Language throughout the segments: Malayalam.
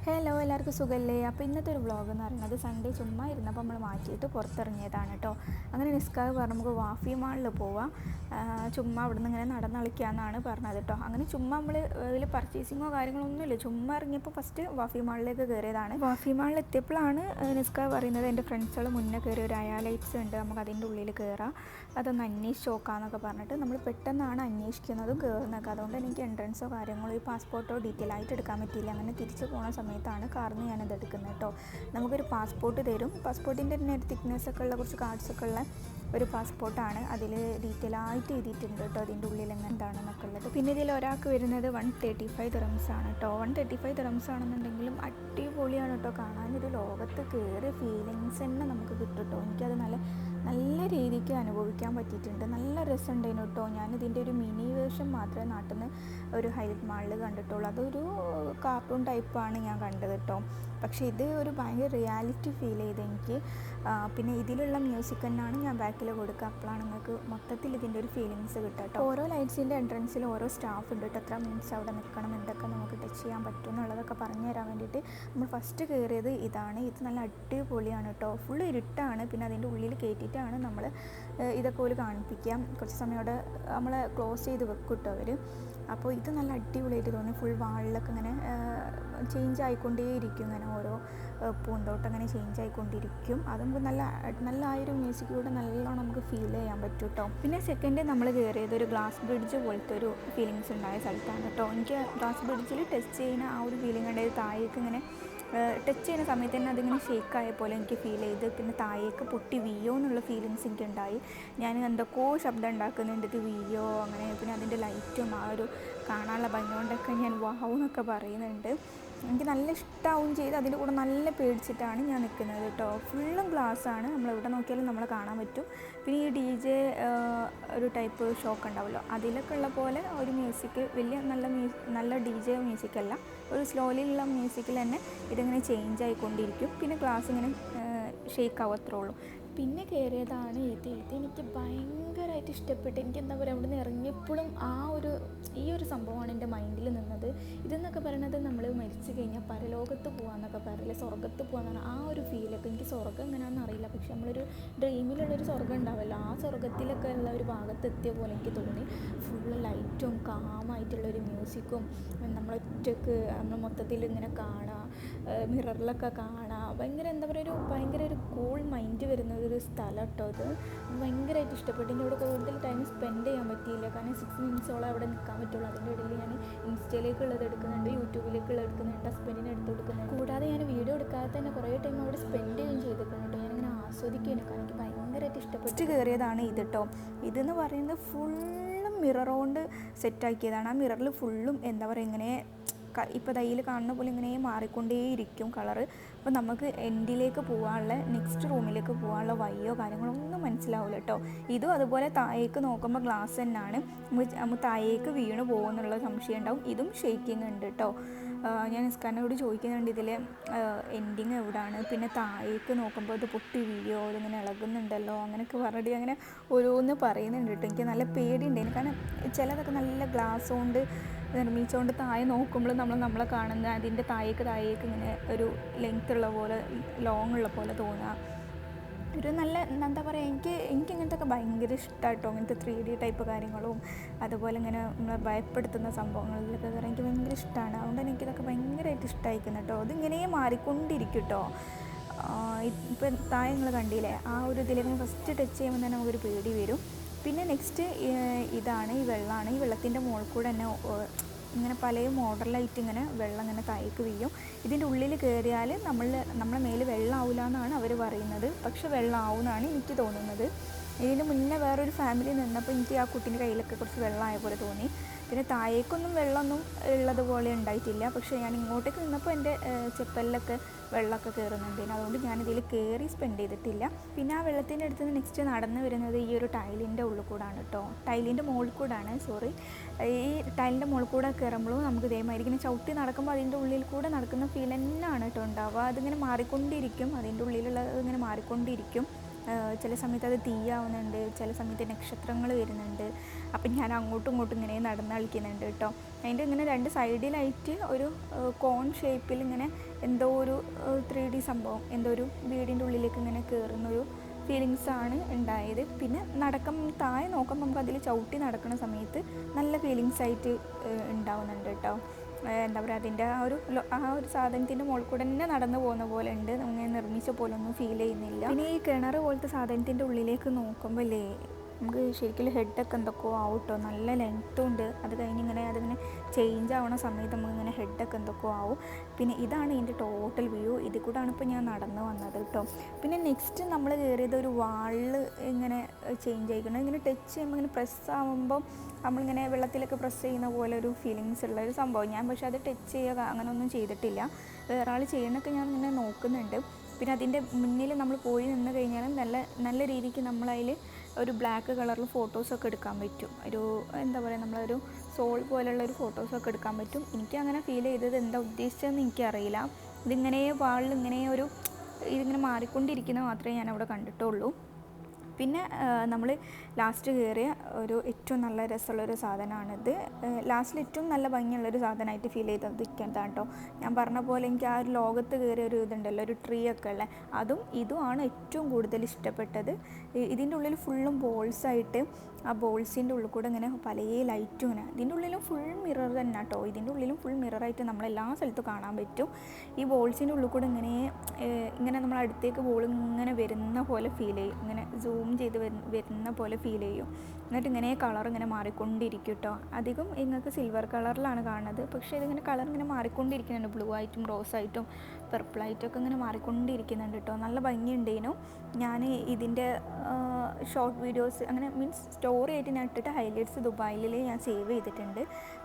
ഹലോ എല്ലാവർക്കും സുഖമല്ലേ? അപ്പോൾ ഇന്നത്തെ ഒരു വ്ളോഗ് എന്ന് പറയുന്നത് സൺഡേ ചുമ്മാ ഇരുന്നപ്പോൾ നമ്മൾ മാറ്റിയിട്ട് പുറത്തിറങ്ങിയതാണ് കേട്ടോ. അങ്ങനെ നിസ്കാവ് പറഞ്ഞു നമുക്ക് വാഫി മാളിൽ പോവാം, ചുമ്മാ അവിടെ നിന്ന് ഇങ്ങനെ നടന്നളിക്കാമെന്നാണ് പറഞ്ഞത് കേട്ടോ. അങ്ങനെ ചുമ്മാ നമ്മൾ ഇതിൽ പർച്ചേസിങ്ങോ കാര്യങ്ങളോ ഒന്നുമില്ല, ചുമ്മാ ഇറങ്ങിയപ്പോൾ ഫസ്റ്റ് വാഫി മാളിലേക്ക് കയറിയതാണ്. വാഫി മാളിൽ എത്തിയപ്പോഴാണ് നിസ്കാവ് പറയുന്നത് എൻ്റെ ഫ്രണ്ട്സുകൾ മുന്നേ കയറി ഒരു അയാലൈറ്റ്സ് ഉണ്ട്, നമുക്ക് അതിൻ്റെ ഉള്ളിൽ കയറാം, അതൊന്ന് അന്വേഷിച്ച് നോക്കാമെന്നൊക്കെ പറഞ്ഞിട്ട് നമ്മൾ പെട്ടെന്നാണ് അന്വേഷിക്കുന്നതും കയറുന്നതൊക്കെ. അതുകൊണ്ട് എനിക്ക് എൻട്രൻസോ കാര്യങ്ങളോ ഈ പാസ്പോർട്ടോ ഡീറ്റെയിൽ ആയിട്ട് എടുക്കാൻ പറ്റിയില്ല. അങ്ങനെ തിരിച്ച് പോകുന്ന സമയത്താണ് കാറിൽ നിന്ന് ഞാനത് എടുക്കുന്നത് കേട്ടോ. നമുക്കൊരു പാസ്പോർട്ട് തരും, പാസ്പോർട്ടിൻ്റെ തന്നെ ഒരു തിക്നെസ്സൊക്കെ ഉള്ള കുറച്ച് കാർഡ്സൊക്കെ ഉള്ള ഒരു പാസ്പോർട്ടാണ്. അതിൽ ഡീറ്റെയിൽ ആയിട്ട് എഴുതിയിട്ടുണ്ട് കേട്ടോ, അതിൻ്റെ ഉള്ളിൽ എന്താണെന്നൊക്കെ ഉള്ളത്. പിന്നെ ഇതിൽ ഒരാൾക്ക് വരുന്നത് 135 ദിർഹംസ് ആണ് കേട്ടോ. 135 ദിർഹംസ് ആണെന്നുണ്ടെങ്കിലും അടിപൊളിയാണ് കേട്ടോ. കാണാനൊരു ലോകത്ത് കയറിയ ഫീലിങ്സ് തന്നെ നമുക്ക് കിട്ടും കേട്ടോ. എനിക്കത് നല്ല രീതിക്ക് അനുഭവിക്കാൻ പറ്റിയിട്ടുണ്ട്. നല്ല രസമുണ്ടായിരുന്നു കേട്ടോ. ഞാനിതിൻ്റെ ഒരു മിനി വേർഷൻ മാത്രമേ നാട്ടിൽ നിന്ന് ഒരു ഹൈലൈറ്റ് മാളിൽ കണ്ടിട്ടുള്ളൂ. അതൊരു കാർട്ടൂൺ ടൈപ്പാണ് ഞാൻ കണ്ടത് കേട്ടോ. പക്ഷേ ഇത് ഒരു ഭയങ്കര റിയാലിറ്റി ഫീൽ ചെയ്ത് എനിക്ക്. പിന്നെ ഇതിലുള്ള മ്യൂസിക് തന്നെയാണ് ഞാൻ ബാക്കിൽ കൊടുക്കുക, അപ്പോഴാണ് നിങ്ങൾക്ക് മൊത്തത്തിൽ ഇതിൻ്റെ ഒരു ഫീലിങ്സ് കിട്ടുക കേട്ടോ. ഓരോ ലൈറ്റ്സിൻ്റെ എൻട്രൻസിൽ ഓരോ സ്റ്റാഫ് ഉണ്ട് കേട്ടോ. എത്ര മിനിറ്റ്സ് അവിടെ നിൽക്കണം, എന്തൊക്കെ നമുക്ക് ടച്ച് ചെയ്യാൻ പറ്റും എന്നുള്ളതൊക്കെ പറഞ്ഞു തരാൻ വേണ്ടിയിട്ട് നമ്മൾ ഫസ്റ്റ് കയറിയത് ഇതാണ്. ഇത് നല്ല അടിപൊളിയാണ് കേട്ടോ. ഫുൾ ഇരുട്ടാണ്. പിന്നെ അതിൻ്റെ ഉള്ളിൽ കയറ്റിയിട്ടാണ് നമ്മൾ ഇതൊക്കെ ഒരു കാണിപ്പിക്കുക. കുറച്ച് സമയം അവിടെ നമ്മൾ ക്ലോസ് ചെയ്ത് വെക്കും കേട്ടോ അവർ. അപ്പോൾ ഇത് നല്ല അടിപൊളിയായിട്ട് തോന്നി. ഫുൾ വാളിലൊക്കെ ഇങ്ങനെ ചേഞ്ച് ആയിക്കൊണ്ടേയിരിക്കും, ഇങ്ങനെ ഓരോ പൂന്തോട്ടം അങ്ങനെ ചേഞ്ച് ആയിക്കൊണ്ടിരിക്കും. അതുമ്പോൾ നല്ല ആ ഒരു മ്യൂസിക്കിലൂടെ നല്ലോണം നമുക്ക് ഫീൽ ചെയ്യാൻ പറ്റും കേട്ടോ. പിന്നെ സെക്കൻഡ് നമ്മൾ കയറിയത് ഒരു ഗ്ലാസ് ബ്രിഡ്ജ് പോലത്തെ ഒരു ഫീലിങ്സ് ഉണ്ടായ സ്ഥലത്താണ് കേട്ടോ. എനിക്ക് ഗ്ലാസ് ബ്രിഡ്ജിൽ ടച്ച് ചെയ്യുന്ന ആ ഒരു ഫീലിംഗ് ഉണ്ടായത്. താഴേക്ക് ഇങ്ങനെ ടച്ച് ചെയ്യുന്ന സമയത്ത് തന്നെ അതിങ്ങനെ ഷേക്കായ പോലെ എനിക്ക് ഫീൽ ചെയ്ത്. പിന്നെ താഴേക്ക് പൊട്ടി വീയോ എന്നുള്ള ഫീലിങ്സ് എനിക്കുണ്ടായി. ഞാൻ എന്തൊക്കെയോ ശബ്ദം ഉണ്ടാക്കുന്നുണ്ട്, ഇത് വീയോ അങ്ങനെ. പിന്നെ അതിൻ്റെ ലൈറ്റും ആ ഒരു കാണാനുള്ള ഭംഗി കൊണ്ടൊക്കെ ഞാൻ വാവ് എന്നൊക്കെ പറയുന്നുണ്ട്. എനിക്ക് നല്ല ഇഷ്ടമാവും ചെയ്ത്. അതിൻ്റെ കൂടെ നല്ല പേടിച്ചിട്ടാണ് ഞാൻ നിൽക്കുന്നത് കേട്ടോ. ഫുള്ളും ഗ്ലാസ്സാണ്, നമ്മൾ എവിടെ നോക്കിയാലും നമ്മളെ കാണാൻ പറ്റും. പിന്നെ ഈ DJ ഒരു ടൈപ്പ് ഷോക്ക് ഉണ്ടാവുമല്ലോ, അതിലൊക്കെ ഉള്ള പോലെ ഒരു മ്യൂസിക്, വലിയ നല്ല DJ മ്യൂസിക്കല്ല, ഒരു സ്ലോലിയുള്ള മ്യൂസിക്കിൽ തന്നെ ഇതിങ്ങനെ ചേഞ്ച് ആയിക്കൊണ്ടിരിക്കും. പിന്നെ ഗ്ലാസ് ഇങ്ങനെ ഷേക്ക് ആവത്രേ ഉള്ളൂ. പിന്നെ കയറിയതാണ് ഇതെനിക്ക് ഭയങ്കരമായിട്ട് ഇഷ്ടപ്പെട്ടു. എനിക്ക് എന്താ പറയുക, അവിടെ നിന്ന് ഇറങ്ങിയപ്പോഴും ഈ ഒരു സംഭവമാണ് എൻ്റെ മൈൻഡിൽ നിന്നത്. ഇതെന്നൊക്കെ പറയുന്നത് നമ്മൾ മരിച്ചു കഴിഞ്ഞാൽ പരലോകത്ത് പോകാമെന്നൊക്കെ പറയില്ല, സ്വർഗ്ഗത്ത് പോകാമെന്നാണ് ആ ഒരു ഫീലൊക്കെ. എനിക്ക് സ്വർഗ്ഗം എങ്ങനെയാണെന്ന് അറിയില്ല, പക്ഷെ നമ്മളൊരു ഡ്രീമിലുള്ളൊരു സ്വർഗ്ഗം ഉണ്ടാവുമല്ലോ, ആ സ്വർഗ്ഗത്തിലൊക്കെ ഉള്ള ഒരു ഭാഗത്തെത്തിയ പോലെ എനിക്ക് തോന്നി. ഫുള്ള് ലൈറ്റും കാമായിട്ടുള്ളൊരു മ്യൂസിക്കും, നമ്മളൊറ്റക്ക് നമ്മൾ മൊത്തത്തിൽ ഇങ്ങനെ കാണുക, മിററിലൊക്കെ കാണുക, ഭയങ്കര ഒരു കൂൾ മൈൻഡ് വരുന്ന ഒരു സ്ഥലം കേട്ടോ. അത് ഭയങ്കരമായിട്ട് ഇഷ്ടപ്പെട്ടു. എനിക്ക് അവിടെ കൂടുതൽ ടൈം സ്പെൻഡ് ചെയ്യാൻ പറ്റിയില്ല, കാരണം 6 മിനിറ്റ്സോളം അവിടെ നിൽക്കാൻ പറ്റുള്ളൂ. അതിൻ്റെ ഇടയിൽ ഞാൻ ഇൻസ്റ്റയിലേക്കുള്ളത് എടുക്കുന്നുണ്ട്, യൂട്യൂബിലേക്കുള്ളത് എടുക്കുന്നുണ്ട്, ഹസ്ബൻഡിന് എടുത്ത് കൊടുക്കുന്നുണ്ട്. കൂടാതെ ഞാൻ വീഡിയോ എടുക്കാതെ തന്നെ കുറേ ടൈം അവിടെ സ്പെൻഡ് ചെയ്യുകയും ചെയ്തിട്ടുണ്ട്. ഞാനിങ്ങനെ ആസ്വദിക്കുകയാണ്, കാരണം എനിക്ക് ഭയങ്കരമായിട്ട് ഇഷ്ടപ്പെട്ട് കയറിയതാണ് ഇത് കേട്ടോ. ഇതെന്ന് പറയുന്നത് ഫുള്ളും മിറർ കൊണ്ട് സെറ്റാക്കിയതാണ്. ആ മിററിൽ ഫുള്ളും എന്താ പറയുക, ഇങ്ങനെ ഇപ്പോൾ തയ്യിൽ കാണുന്ന പോലെ ഇങ്ങനെ മാറിക്കൊണ്ടേയിരിക്കും കളറ്. അപ്പോൾ നമുക്ക് എൻഡിലേക്ക് പോകാനുള്ള, നെക്സ്റ്റ് റൂമിലേക്ക് പോകാനുള്ള വഴിയോ കാര്യങ്ങളോ ഒന്നും മനസ്സിലാവില്ല കേട്ടോ. ഇതും അതുപോലെ താഴേക്ക് നോക്കുമ്പോൾ ഗ്ലാസ് തന്നെയാണ്, താഴേക്ക് വീണ് പോകുന്നുള്ള സംശയം ഉണ്ടാവും. ഇതും ഷേക്കിങ് ഉണ്ട് കേട്ടോ. ഞാൻ നിസ്കാരനോട് ചോദിക്കുന്നുണ്ട് ഇതിൽ എൻഡിങ് എവിടെയാണ്, പിന്നെ താഴേക്ക് നോക്കുമ്പോൾ ഇത് പൊട്ടി വീഴോ, ഇതിങ്ങനെ ഇളകുന്നുണ്ടല്ലോ അങ്ങനെയൊക്കെ പറഞ്ഞിട്ട് അങ്ങനെ ഓരോന്ന് പറയുന്നുണ്ട് കേട്ടോ. എനിക്ക് നല്ല പേടിയുണ്ടായിരുന്നു, കാരണം ചിലതൊക്കെ നല്ല ഗ്ലാസ് കൊണ്ട് നിർമ്മിച്ചുകൊണ്ട് താഴെ നോക്കുമ്പോൾ നമ്മളെ കാണുന്ന അതിൻ്റെ താഴേക്ക് ഇങ്ങനെ ഒരു ലെങ്ത് ഉള്ള പോലെ, ലോങ് ഉള്ള പോലെ തോന്നുക. ഒരു നല്ല എന്താ പറയുക, എനിക്ക് ഇങ്ങനത്തെ ഒക്കെ ഭയങ്കര ഇഷ്ടമാണ് കേട്ടോ. ഇങ്ങനത്തെ 3D ടൈപ്പ് കാര്യങ്ങളും അതുപോലെ ഇങ്ങനെ നമ്മളെ ഭയപ്പെടുത്തുന്ന സംഭവങ്ങളിലൊക്കെ കയറാൻ എനിക്ക് ഭയങ്കര ഇഷ്ടമാണ്. അതുകൊണ്ട് എനിക്കിതൊക്കെ ഭയങ്കരമായിട്ട് ഇഷ്ടമായിരിക്കുന്നു കേട്ടോ. ഇതിങ്ങനെ മാറിക്കൊണ്ടിരിക്കും കേട്ടോ. ഇപ്പം താഴെ നിങ്ങൾ കണ്ടില്ലേ, ആ ഒരു ഇതിലേക്ക് ഫസ്റ്റ് ടച്ച് ചെയ്യുമ്പോൾ തന്നെ നമുക്കൊരു പേടി വരും. പിന്നെ നെക്സ്റ്റ് ഇതാണ്, ഈ വെള്ളമാണ്. ഈ വെള്ളത്തിൻ്റെ മുകളിൽ കൂടെ തന്നെ ഇങ്ങനെ പല മോഡലായിട്ട് ഇങ്ങനെ വെള്ളം ഇങ്ങനെ താഴേക്ക് വീഴും. ഇതിൻ്റെ ഉള്ളിൽ കയറിയാൽ നമ്മളെ മേൽ വെള്ളം ആവില്ല എന്നാണ് അവർ പറയുന്നത്, പക്ഷെ വെള്ളം ആവുമെന്നാണ് എനിക്ക് തോന്നുന്നത്. ഇതിന് മുന്നേ വേറൊരു ഫാമിലി നിന്നപ്പോൾ എനിക്ക് ആ കുട്ടീൻ്റെ കയ്യിലൊക്കെ കുറച്ച് വെള്ളമായ പോലെ തോന്നി. പിന്നെ താഴേക്കൊന്നും വെള്ളമൊന്നും ഉള്ളതുപോലെ ഉണ്ടായിട്ടില്ല, പക്ഷേ ഞാൻ ഇങ്ങോട്ടേക്ക് നിന്നപ്പോൾ എൻ്റെ ചെപ്പലിലൊക്കെ വെള്ളമൊക്കെ കയറുന്നുണ്ട്. അതുകൊണ്ട് ഞാനിതിൽ കയറി സ്പെൻഡ് ചെയ്തിട്ടില്ല. പിന്നെ ആ വെള്ളത്തിൻ്റെ അടുത്ത് നിന്ന് നെക്സ്റ്റ് നടന്ന് വരുന്നത് ഈ ഒരു ടൈലിൻ്റെ ഉള്ളിൽ കൂടാണ് കേട്ടോ. ടൈലിൻ്റെ മുകളിൽ കൂടാണ്, ഈ ടൈലിൻ്റെ മുകളിൽ കൂടെ കയറുമ്പോഴും നമുക്ക് ഇതേമാതിരി ഇങ്ങനെ ചവിട്ടി നടക്കുമ്പോൾ അതിൻ്റെ ഉള്ളിൽ കൂടെ നടക്കുന്ന ഫീൽ തന്നെയാണ് കേട്ടോ ഉണ്ടാവുക. അതിങ്ങനെ മാറിക്കൊണ്ടിരിക്കും, അതിൻ്റെ ഉള്ളിലുള്ളത് ഇങ്ങനെ മാറിക്കൊണ്ടിരിക്കും. ചില സമയത്ത് അത് തീയാവുന്നുണ്ട്, ചില സമയത്ത് നക്ഷത്രങ്ങൾ വരുന്നുണ്ട്. അപ്പം ഞാൻ അങ്ങോട്ടും ഇങ്ങോട്ടും ഇങ്ങനെ നടന്ന് കളിക്കുന്നുണ്ട് കേട്ടോ. അതിൻ്റെ ഇങ്ങനെ 2 സൈഡിലായിട്ട് ഒരു കോൺ ഷേപ്പിൽ ഇങ്ങനെ എന്തോ ഒരു 3D സംഭവം, എന്തോ ഒരു വീടിൻ്റെ ഉള്ളിലേക്ക് ഇങ്ങനെ കയറുന്നൊരു ഫീലിങ്സാണ് ഉണ്ടായത്. പിന്നെ താഴെ നോക്കുമ്പോൾ നമുക്ക് അതിൽ ചവിട്ടി നടക്കുന്ന സമയത്ത് നല്ല ഫീലിങ്സായിട്ട് ഉണ്ടാവുന്നുണ്ട് കേട്ടോ. എന്താ പറയുക, അതിൻ്റെ ആ ഒരു സാധനത്തിൻ്റെ മുകളിൽ കൂടെ തന്നെ നടന്നു പോകുന്ന പോലെ ഉണ്ട്. അങ്ങനെ നിർമ്മിച്ച പോലെ ഒന്നും ഫീൽ ചെയ്യുന്നില്ല. പിന്നെ ഈ കിണർ പോലത്തെ സാധനത്തിൻ്റെ ഉള്ളിലേക്ക് നോക്കുമ്പോൾ അല്ലേ, നമുക്ക് ശരിക്കും ഹെഡൊക്കെ എന്തൊക്കെയോ ആവും കേട്ടോ. നല്ല ലെങ്ത്തും ഉണ്ട്. അത് കഴിഞ്ഞ് അതിങ്ങനെ ചേഞ്ച് ആവുന്ന സമയത്ത് നമുക്കിങ്ങനെ ഹെഡൊക്കെ എന്തൊക്കെയോ ആവും. പിന്നെ ഇതാണ് ഇതിൻ്റെ ടോട്ടൽ വ്യൂ. ഇതിൽ കൂടാണ് ഇപ്പോൾ ഞാൻ നടന്നു വന്നത് കേട്ടോ. പിന്നെ നെക്സ്റ്റ് നമ്മൾ കയറിയത് ഒരു വാളിൽ ഇങ്ങനെ ചേഞ്ച് ആയിക്കണം. ഇങ്ങനെ ടച്ച് ചെയ്യുമ്പോൾ ഇങ്ങനെ പ്രസ് ആകുമ്പം നമ്മളിങ്ങനെ വെള്ളത്തിലൊക്കെ പ്രസ് ചെയ്യുന്ന പോലെ ഒരു ഫീലിങ്സ് ഉള്ള ഒരു സംഭവം. ഞാൻ പക്ഷേ അത് ടച്ച് ചെയ്യുക അങ്ങനെയൊന്നും ചെയ്തിട്ടില്ല. വേറെ ആൾ ചെയ്യണമൊക്കെ ഞാൻ ഇങ്ങനെ നോക്കുന്നുണ്ട്. പിന്നെ അതിൻ്റെ മുന്നിൽ നമ്മൾ പോയി നിന്ന് കഴിഞ്ഞാൽ നല്ല രീതിക്ക് നമ്മളതിൽ ഒരു ബ്ലാക്ക് കളറിൽ ഫോട്ടോസൊക്കെ എടുക്കാൻ പറ്റും. ഒരു എന്താ പറയുക, നമ്മളൊരു സോൾ പോലുള്ളൊരു ഫോട്ടോസൊക്കെ എടുക്കാൻ പറ്റും. എനിക്കങ്ങനെ ഫീൽ ചെയ്തത് എന്താ ഉദ്ദേശിച്ചതെന്ന് എനിക്കറിയില്ല. ഇതിങ്ങനെ വാളിൽ ഇതിങ്ങനെ മാറിക്കൊണ്ടിരിക്കുന്നത് മാത്രമേ ഞാൻ അവിടെ കണ്ടിട്ടുള്ളൂ. പിന്നെ നമ്മൾ ലാസ്റ്റ് കയറിയ ഏറ്റവും നല്ല രസമുള്ളൊരു സാധനമാണിത്. ലാസ്റ്റിൽ ഏറ്റവും നല്ല ഭംഗിയുള്ളൊരു സാധനമായിട്ട് ഫീൽ ചെയ്തിരിക്കുന്നതാണ് കേട്ടോ. ഞാൻ പറഞ്ഞ പോലെ എനിക്ക് ആ ഒരു ലോകത്ത് കയറിയ ഒരു ഇതുണ്ടല്ലോ, ഒരു ട്രീ ഒക്കെ ഉള്ള ഇതുമാണ് ഏറ്റവും കൂടുതൽ ഇഷ്ടപ്പെട്ടത്. ഇതിൻ്റെ ഉള്ളിൽ ഫുള്ളും ബോൾസായിട്ട്, ആ ബോൾസിൻ്റെ ഉള്ളിൽ കൂടെ ഇങ്ങനെ പല ലൈറ്റും ഇങ്ങനെ, ഇതിൻ്റെ ഉള്ളിലും ഫുൾ മിറർ തന്നെ കേട്ടോ. ഇതിൻ്റെ ഉള്ളിലും ഫുൾ മിററായിട്ട് നമ്മളെല്ലാ സ്ഥലത്തും കാണാൻ പറ്റും. ഈ ബോൾസിൻ്റെ ഉള്ളിൽ കൂടെ ഇങ്ങനെ നമ്മൾ അടുത്തേക്ക് ബോൾ ഇങ്ങനെ വരുന്ന പോലെ ഫീൽ ചെയ്യും. ഇങ്ങനെ സൂം ചെയ്ത് വരുന്ന പോലെ ഫീൽ ചെയ്യും. എന്നിട്ട് ഇങ്ങനെ കളർ ഇങ്ങനെ മാറിക്കൊണ്ടിരിക്കും കേട്ടോ. അധികം നിങ്ങൾക്ക് സിൽവർ കളറിലാണ് കാണുന്നത്, പക്ഷേ ഇതിങ്ങനെ കളർ ഇങ്ങനെ മാറിക്കൊണ്ടിരിക്കുന്നുണ്ട്. ബ്ലൂ ആയിട്ടും റോസായിട്ടും പർപ്പിളായിട്ടൊക്കെ ഇങ്ങനെ മാറിക്കൊണ്ടിരിക്കുന്നുണ്ട് കേട്ടോ. നല്ല ഭംഗിയുണ്ടേനു. ഞാൻ ഇതിൻ്റെ ഷോർട്ട് വീഡിയോസ് അങ്ങനെ മീൻസ് സ്റ്റോറി ആയിട്ട് ഞാൻ ഇട്ടിട്ട് ഹൈലൈറ്റ്സ് ദുബായിൽ ഞാൻ സേവ് ചെയ്തിട്ടുണ്ട്.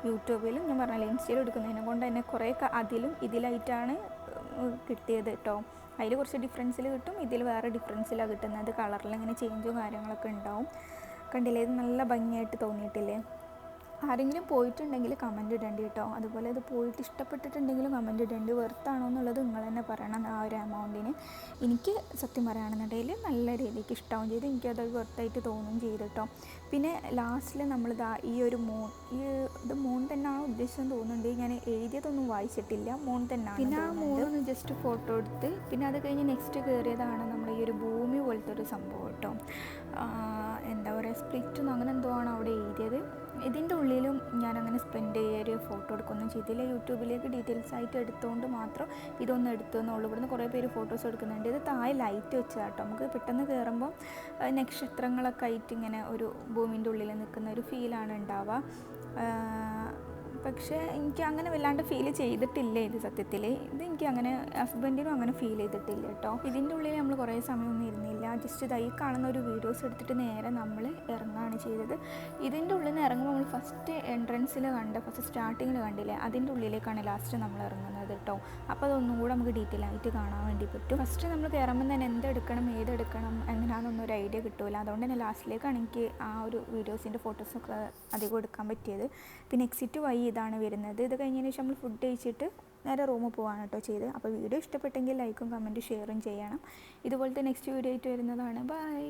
യൂട്യൂബിലും ഞാൻ പറഞ്ഞില്ല, ഇൻസ്റ്റയിൽ എടുക്കുന്നതിനെ കൊണ്ട് തന്നെ കുറേ ഇതിലായിട്ടാണ് കിട്ടിയത് കേട്ടോ. അതിൽ കുറച്ച് ഡിഫറൻസിൽ കിട്ടും, ഇതിൽ വേറെ ഡിഫറൻസിലാണ് കിട്ടുന്നത്. കളറിൽ ഇങ്ങനെ ചേഞ്ചും കാര്യങ്ങളൊക്കെ ഉണ്ടാവും. കണ്ടില്ലേ, ഇത് നല്ല ഭംഗിയായിട്ട് തോന്നിയിട്ടില്ലേ? ആരെങ്കിലും പോയിട്ടുണ്ടെങ്കിൽ കമൻറ്റ് ഇടേണ്ടി കേട്ടോ. അതുപോലെ ഇത് പോയിട്ട് ഇഷ്ടപ്പെട്ടിട്ടുണ്ടെങ്കിലും കമൻറ്റ് ഇടേണ്ടി. വെർത്താണോ എന്നുള്ളത് നിങ്ങൾ തന്നെ പറയണം. ആ ഒരു എമൗണ്ടിന് എനിക്ക് സത്യം പറയുകയാണെന്നുണ്ടെങ്കിൽ നല്ല രീതിക്ക് ഇഷ്ടമാവും ചെയ്ത്, എനിക്കത് വെർത്തായിട്ട് തോന്നുകയും ചെയ്തു കേട്ടോ. പിന്നെ ലാസ്റ്റിൽ നമ്മളിതാ ഈ മൂൺ തന്നെയാണോ ഉദ്ദേശിച്ചെന്ന് തോന്നുന്നുണ്ട്. ഞാൻ എഴുതിയതൊന്നും വായിച്ചിട്ടില്ല, മൂൺ തന്നെയാണ്. പിന്നെ ആ മൂണൊന്ന് ജസ്റ്റ് ഫോട്ടോ എടുത്ത് പിന്നെ അത് കഴിഞ്ഞ് നെക്സ്റ്റ് കയറിയതാണ് നമ്മൾ ഈ ഒരു ഭൂമി പോലത്തെ ഒരു സംഭവം കേട്ടോ. എന്താ പറയുക, സ്പ്ലിറ്റൊന്നും അങ്ങനെ എന്തോ ആണ് അവിടെ എഴുതിയത്. ഇതിൻ്റെ ഉള്ളിലും ഞാനങ്ങനെ സ്പെൻഡ് ഒരു ഫോട്ടോ എടുക്കുകയൊന്നും ചെയ്തില്ല. യൂട്യൂബിലേക്ക് ഡീറ്റെയിൽസ് ആയിട്ട് എടുത്തുകൊണ്ട് മാത്രം ഇതൊന്നും എടുത്തെന്നുള്ളൂ. ഇവിടുന്ന് കുറേ പേര് ഫോട്ടോസ് എടുക്കുന്നുണ്ട്. ഇത് താഴെ ലൈറ്റ് വെച്ചതാണ് കേട്ടോ. നമുക്ക് പെട്ടെന്ന് കയറുമ്പോൾ നക്ഷത്രങ്ങളൊക്കെ ആയിട്ട് ഇങ്ങനെ ഒരു ഭൂമിൻ്റെ ഉള്ളിൽ നിൽക്കുന്ന ഒരു ഫീലാണ് ഉണ്ടാവുക. പക്ഷേ എനിക്ക് അങ്ങനെ വല്ലാണ്ട് ഫീൽ ചെയ്തിട്ടില്ല ഇത് സത്യത്തിൽ. ഇത് എനിക്ക് അങ്ങനെ ഹസ്ബൻഡിനും അങ്ങനെ ഫീൽ ചെയ്തിട്ടില്ല കേട്ടോ. ഇതിൻ്റെ ഉള്ളിൽ നമ്മൾ കുറേ സമയമൊന്നും ഇരുന്നില്ല. ജസ്റ്റ് ഇതായി കാണുന്ന ഒരു വീഡിയോസ് എടുത്തിട്ട് നേരെ നമ്മൾ ഇറങ്ങുകയാണ് ചെയ്തത്. ഇതിൻ്റെ ഉള്ളിൽ നിന്ന് ഇറങ്ങുമ്പോൾ നമ്മൾ ഫസ്റ്റ് എൻട്രൻസിൽ ഫസ്റ്റ് സ്റ്റാർട്ടിങ്ങിൽ കണ്ടില്ലേ, അതിൻ്റെ ഉള്ളിലേക്കാണ് ലാസ്റ്റ് നമ്മൾ ഇറങ്ങുന്നത് കേട്ടോ. അപ്പോൾ അതൊന്നും കൂടെ നമുക്ക് ഡീറ്റെയിൽ ആയിട്ട് കാണാൻ വേണ്ടി പറ്റും. ഫസ്റ്റ് നമ്മൾ കയറുമ്പോൾ തന്നെ എന്തെടുക്കണം ഏതെടുക്കണം എങ്ങനെയാണെന്നൊന്നും ഒരു ഐഡിയ കിട്ടില്ല. അതുകൊണ്ട് തന്നെ ലാസ്റ്റിലേക്കാണ് എനിക്ക് ആ ഒരു വീഡിയോസിൻ്റെ ഫോട്ടോസൊക്കെ അധികം എടുക്കാൻ പറ്റിയത്. പിന്നെ എക്സിറ്റ് വഴി ഇതാണ് വരുന്നത്. ഇത് കഴിഞ്ഞതിന് ശേഷം നമ്മൾ ഫുഡ് കഴിച്ചിട്ട് നേരെ റൂമിൽ പോകാൻ കേട്ടോ ചെയ്ത്. അപ്പോൾ വീഡിയോ ഇഷ്ടപ്പെട്ടെങ്കിൽ ലൈക്കും കമൻറ്റും ഷെയറും ചെയ്യണം. ഇതുപോലത്തെ നെക്സ്റ്റ് വീഡിയോ ആയിട്ട് വരുന്നതാണ്. ബൈ.